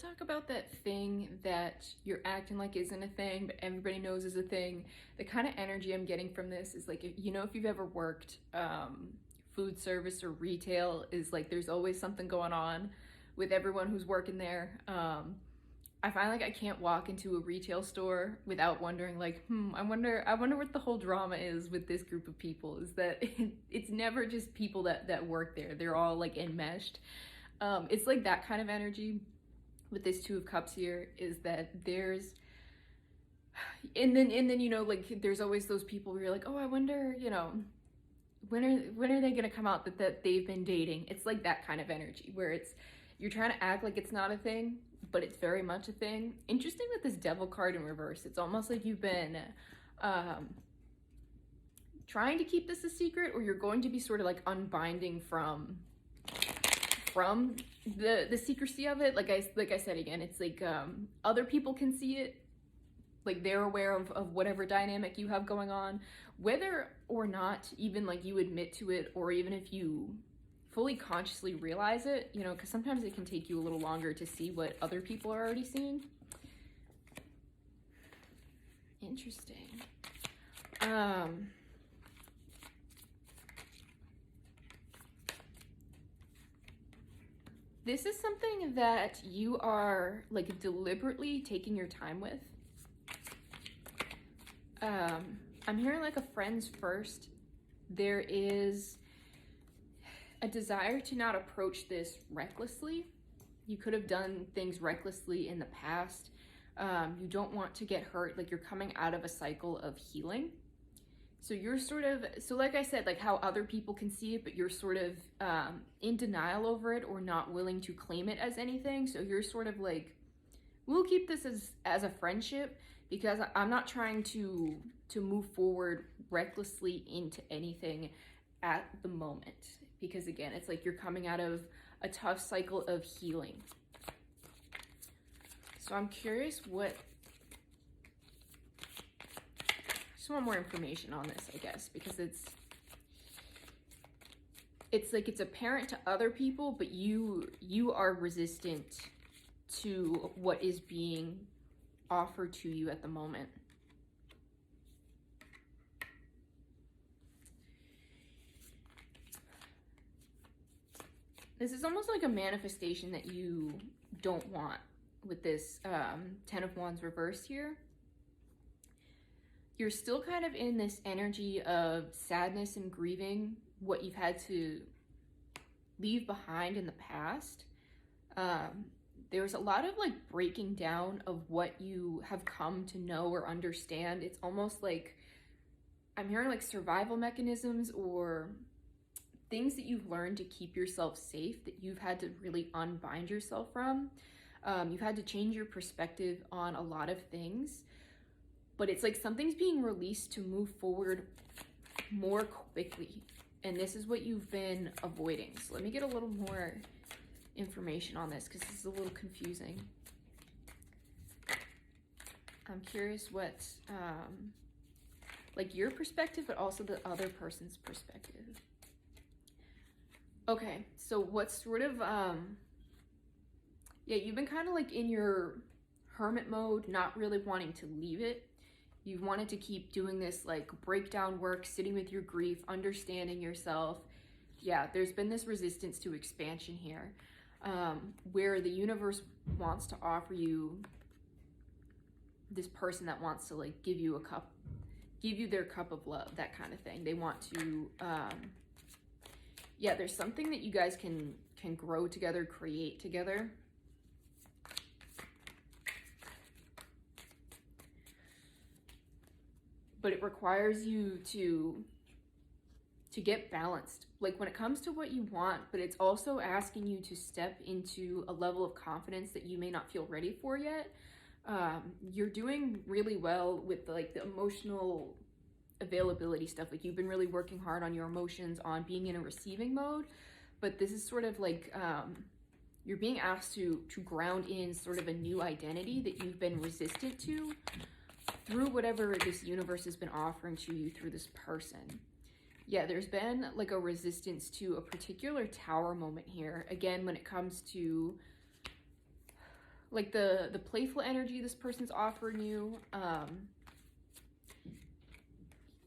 talk about that thing that you're acting like isn't a thing, but everybody knows is a thing? The kind of energy I'm getting from this is like, if you've ever worked food service or retail, is like there's always something going on with everyone who's working there. I find like I can't walk into a retail store without wondering like, I wonder what the whole drama is with this group of people. Is that it's never just people that work there. They're all like enmeshed. It's like that kind of energy with this Two of Cups here, is that there's and then like there's always those people where you're like, oh, I wonder, when are they gonna come out that they've been dating? It's like that kind of energy where it's you're trying to act like it's not a thing, but it's very much a thing. Interesting with this Devil card in reverse. It's almost like you've been trying to keep this a secret, or you're going to be sort of like unbinding from the secrecy of it. Like I said again, it's like other people can see it, like they're aware of whatever dynamic you have going on, whether or not even like you admit to it, or even if you fully consciously realize it, because sometimes it can take you a little longer to see what other people are already seeing. Interesting. This is something that you are like deliberately taking your time with. I'm hearing like a friends first. There is a desire to not approach this recklessly. You could have done things recklessly in the past. You don't want to get hurt. Like you're coming out of a cycle of healing. So you're sort of, like I said, like how other people can see it, but you're sort of in denial over it, or not willing to claim it as anything. So you're sort of like, we'll keep this as a friendship, because I'm not trying to move forward recklessly into anything at the moment. Because again, it's like you're coming out of a tough cycle of healing. So I'm curious just want more information on this, I guess, because it's like it's apparent to other people, but you are resistant to what is being offered to you at the moment. This is almost like a manifestation that you don't want with this Ten of Wands reversed here. You're still kind of in this energy of sadness and grieving what you've had to leave behind in the past. There's a lot of like breaking down of what you have come to know or understand. It's almost like I'm hearing like survival mechanisms or things that you've learned to keep yourself safe that you've had to really unbind yourself from. You've had to change your perspective on a lot of things. But it's like something's being released to move forward more quickly. And this is what you've been avoiding. So let me get a little more information on this, because this is a little confusing. I'm curious what, like your perspective, but also the other person's perspective. Okay, so what's sort of, yeah, you've been kind of like in your hermit mode, not really wanting to leave it. You've wanted to keep doing this like breakdown work, sitting with your grief, understanding yourself. Yeah, there's been this resistance to expansion here, where the universe wants to offer you this person that wants to like give you their cup of love, that kind of thing. They want to, yeah, there's something that you guys can grow together, create together. But it requires you to get balanced, like when it comes to what you want, but it's also asking you to step into a level of confidence that you may not feel ready for yet. You're doing really well with like the emotional availability stuff. Like you've been really working hard on your emotions, on being in a receiving mode, but this is sort of like you're being asked to ground in sort of a new identity that you've been resistant to through whatever this universe has been offering to you through this person. Yeah, there's been like a resistance to a particular tower moment here. Again, when it comes to like the playful energy this person's offering you.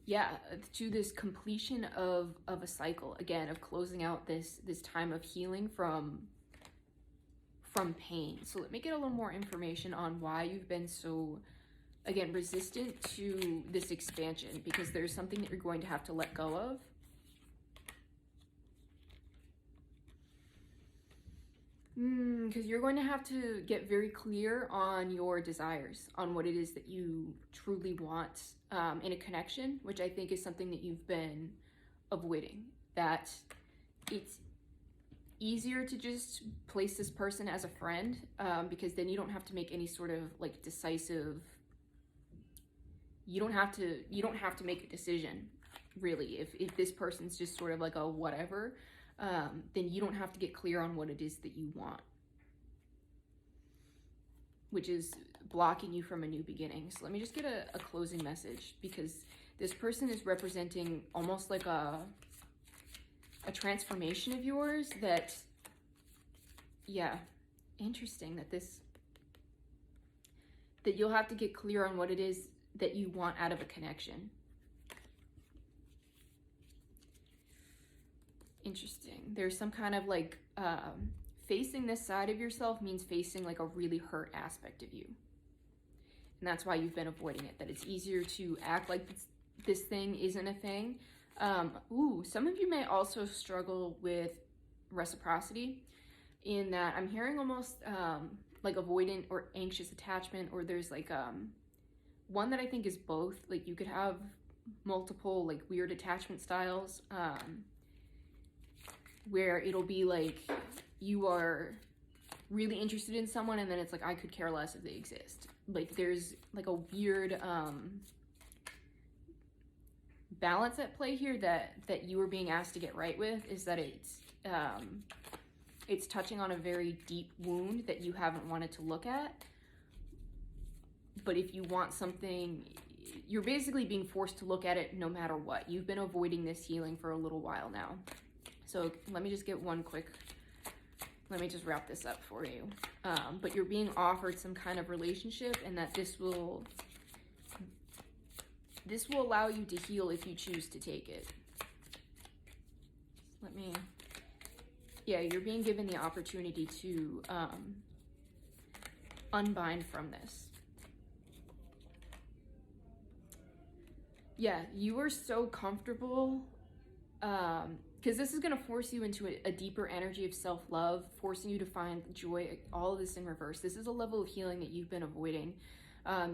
Yeah, to this completion of a cycle, again, of closing out this time of healing from pain. So let me get a little more information on why you've been so, again, resistant to this expansion, because there's something that you're going to have to let go of. Because you're going to have to get very clear on your desires, on what it is that you truly want in a connection, which I think is something that you've been avoiding. That it's easier to just place this person as a friend, because then you don't have to make any sort of like decisive, you don't have to make a decision, really. If this person's just sort of like a whatever, then you don't have to get clear on what it is that you want, which is blocking you from a new beginning. So let me just get a closing message, because this person is representing almost like a transformation of yours that, yeah, interesting that you'll have to get clear on what it is that you want out of a connection. Interesting. There's some kind of like, facing this side of yourself means facing like a really hurt aspect of you. And that's why you've been avoiding it, that it's easier to act like this thing isn't a thing. Some of you may also struggle with reciprocity, in that I'm hearing almost like avoidant or anxious attachment, or there's like one that I think is both. Like you could have multiple like weird attachment styles, where it'll be like you are really interested in someone and then it's like I could care less if they exist. Like there's like a weird balance at play here that you are being asked to get right with, is that it's touching on a very deep wound that you haven't wanted to look at. But if you want something, you're basically being forced to look at it no matter what. You've been avoiding this healing for a little while now. So let me just get let me just wrap this up for you. But you're being offered some kind of relationship, and that this will allow you to heal if you choose to take it. You're being given the opportunity to unbind from this. Yeah, you are so comfortable, because this is going to force you into a deeper energy of self-love, forcing you to find joy, all of this in reverse. This is a level of healing that you've been avoiding.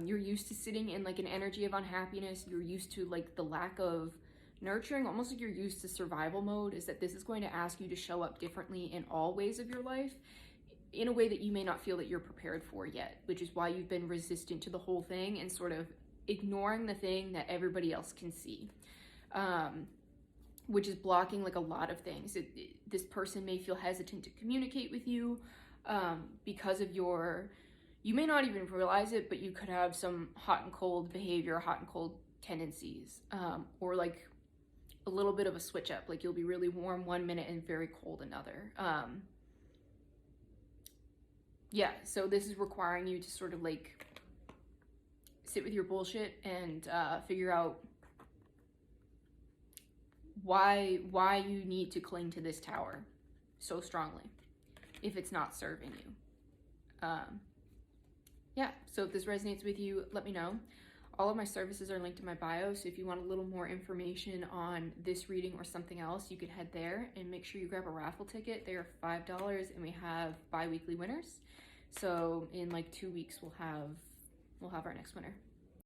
You're used to sitting in like an energy of unhappiness. You're used to like the lack of nurturing, almost like you're used to survival mode. Is that this is going to ask you to show up differently in all ways of your life, in a way that you may not feel that you're prepared for yet, which is why you've been resistant to the whole thing and sort of ignoring the thing that everybody else can see, which is blocking like a lot of things. This person may feel hesitant to communicate with you because of you may not even realize it, but you could have some hot and cold behavior, hot and cold tendencies, or like a little bit of a switch up. Like you'll be really warm one minute and very cold another. So this is requiring you to sort of like sit with your bullshit and figure out why you need to cling to this tower so strongly if it's not serving you. So if this resonates with you, let me know. All of my services are linked in my bio, so if you want a little more information on this reading or something else, you could head there, and make sure you grab a raffle ticket. They are $5, and we have bi-weekly winners. So in like 2 weeks, we'll have our next winner.